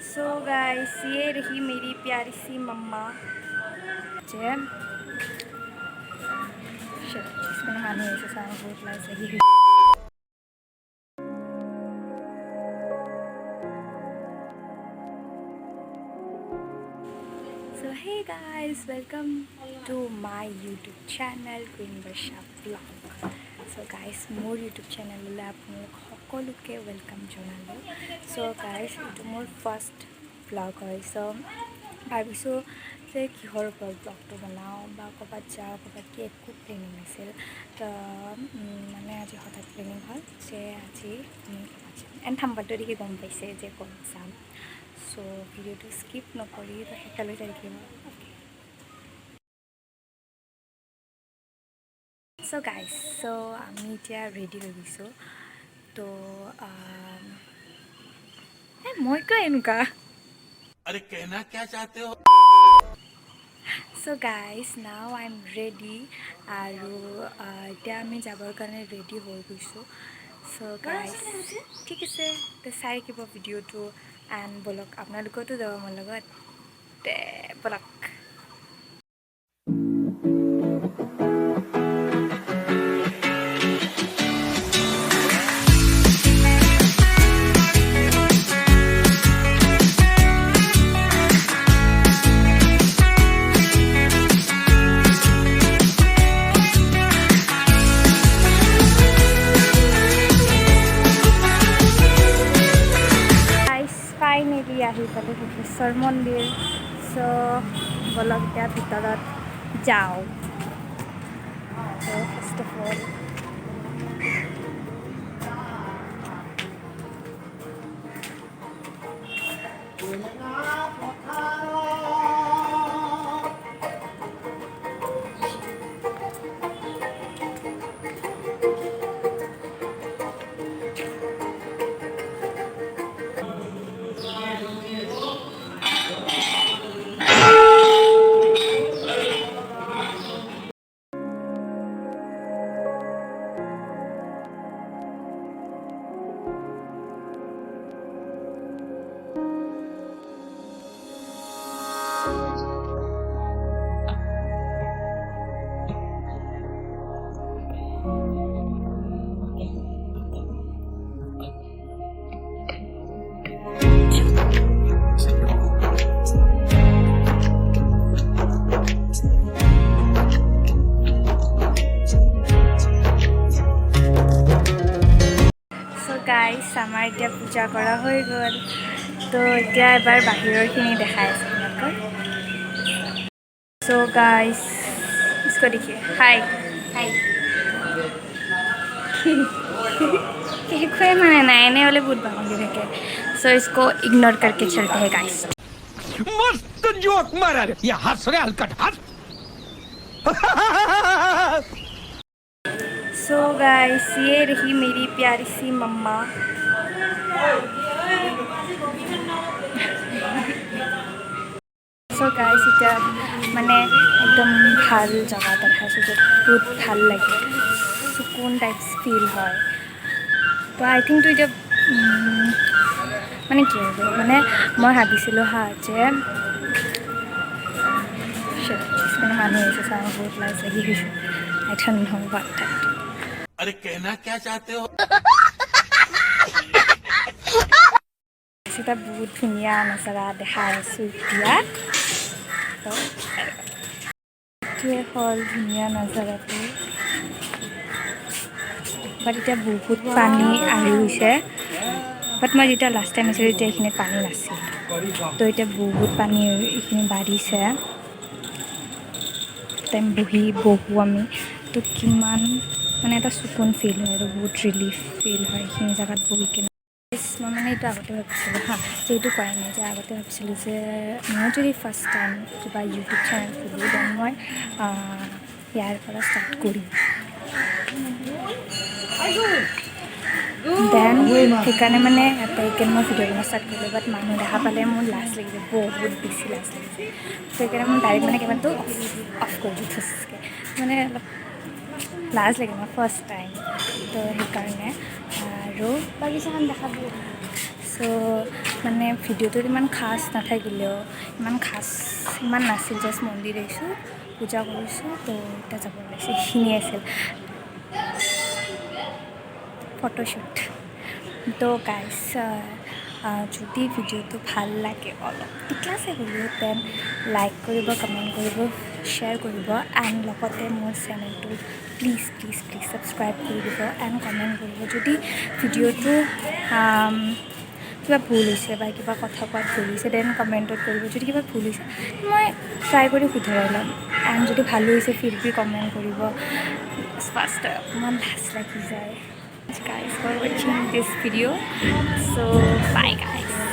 So guys ये रही मेरी प्यारी सी मम्मा जैम इसमें नहाने ऐसे सारा बहुत लाइक सही है। So hey guys, welcome to my YouTube channel Queen Varsha Vlog. So guys, more YouTube channel le apnalok hokoluke welcome janalu. So guys, itu more first vlog hoy. So bhabiso যে কিহৰ ওপৰত ব্লগটো বনাওঁ বা ক'ৰবাত যাওঁ ক'ৰবাত কি একো প্লেনিং নাছিল তো মানে আজি হঠাৎ প্লেনিং হ'ল যে আজি আমি ক'ৰবাত যাম এণ্ড থাম্বাৰটো দেখি গম পাইছে যে ক'ত যাম। চ' ভিডিঅ'টো স্কিপ নকৰি শেষলৈ থাকিব। চ' গাইজ আমি এতিয়া ৰেডি হৈ গৈছোঁ। তো মই কিয় এনেকুৱা अरे कहना क्या चाहते हो? So guys, now I'm ready আৰু এতিয়া আমি যাবৰ কাৰণে ৰেডি হৈ গৈছোঁ। So guys, ঠিক আছে তো চাই থাকিব ভিডিঅ'টো এণ্ড ব'লক আপোনালোকতো যাব মোৰ লগত ব'লক। ফাইনেলি আহি পালোঁ সিদ্ধেশ্বৰ মন্দিৰ। চ' ব'লক এতিয়া ভিতৰত যাওঁ। ফাৰ্ষ্ট অফ অল গাইজ আমাৰ এতিয়া পূজা কৰা হৈ গ'ল। তো এতিয়া এবাৰ বাহিৰৰখিনি দেখাই আছে আপোনালোকক। চ' গাইজ इसको देखिए हाय हाय कोई माने ना एने वाले बहुत बावली रखे। सो इसको इग्नोर करके चलते हैं गाइस। मस्त जोक मारा रे ये हंस रे हलकट हंस। सो गाइस ये रही मेरी प्यारी सी मम्मा। सो गाइस इतना माने एकदम ভাল जगह देखाइছোঁ जो बहुत ভাল লাগে सुकून टाइप्स फील है। तो आई थिंक तो इतना माने कि माने मैं भाविছিলোঁ हाँ जे इसमें मानुह ऐसे सारा बहुत लाइक सही है। I don't know what that. अरे कहना क्या चाहते हो? এটা বহুত ধুনীয়া নজাৰা দেখাই আছোঁ এতিয়া। তো এইটোৱে হ'ল ধুনীয়া নজাৰাটো। বাট এতিয়া বহুত পানী আহি গৈছে। বাট মই যেতিয়া লাষ্ট টাইম আছিলোঁ তেতিয়া এইখিনি পানী নাছিল। তো এতিয়া বহুত পানী এইখিনি বাঢ়িছে। টাইম বহো আমি তো কিমান মানে এটা চকুন ফিল হয় আৰু বহুত ৰিলিফ ফিল হয় এইখিনি জেগাত বহি কিনে। মই মানে এইটো আগতে ভাবিছিলোঁ হা যে এইটো কৰা নাই যে আগতে ভাবিছিলোঁ যে মই যদি ফাৰ্ষ্ট টাইম কিবা ইউটিউব চেনেল খুলোঁ দেন মই ইয়াৰ পৰা ষ্টাৰ্ট কৰিম। দেন সেইকাৰণে মানে এটা এইকাৰণে মই ভিডিঅ' বনাই ষ্টাৰ্ট কৰিলোঁ। বাট মানুহ দেখা পালে মোৰ লাজ লাগিছে, বহুত বেছি লাজ লাগিছে। তো সেইকাৰণে মই ডাইৰেক্ট মানে কেমেৰাটো অফ কৰি দি থৈছোঁ। মানে অলপ লাজ লাগে মোৰ ফাৰ্ষ্ট টাইম। তো সেইকাৰণে আৰু বাগিচাখন দেখাব। চ' মানে ভিডিঅ'টোত ইমান খাচ নাথাকিলেও ইমান নাছিল, জাষ্ট মন্দিৰ আহিছোঁ, পূজা কৰিছোঁ, তো এতিয়া যাব ওলাইছোঁ, এইখিনি আছিল ফটোশ্বুট। তো গাইজ যদি ভিডিঅ'টো ভাল লাগে অলপ টিকলাছে হ'লেও দেন লাইক কৰিব, কমেণ্ট কৰিব, শ্বেয়াৰ কৰিব এণ্ড লগতে মোৰ চেনেলটো প্লিজ ছাবস্ক্ৰাইব কৰি দিব এণ্ড কমেণ্ট কৰিব। যদি ভিডিঅ'টো কিবা ভুল হৈছে বা কিবা কথা কোৱাত ভুল হৈছে দেন কমেণ্টত কৰিব। যদি কিবা ভুল হৈছে মই ট্ৰাই কৰি শুধৰাই ল'ম এণ্ড যদি ভালো হৈছে ফিৰ ভি কমেণ্ট কৰিব। ফাৰ্ষ্ট অকণমান লাজ লাগি যায়। Guys for watching this video, so bye guys.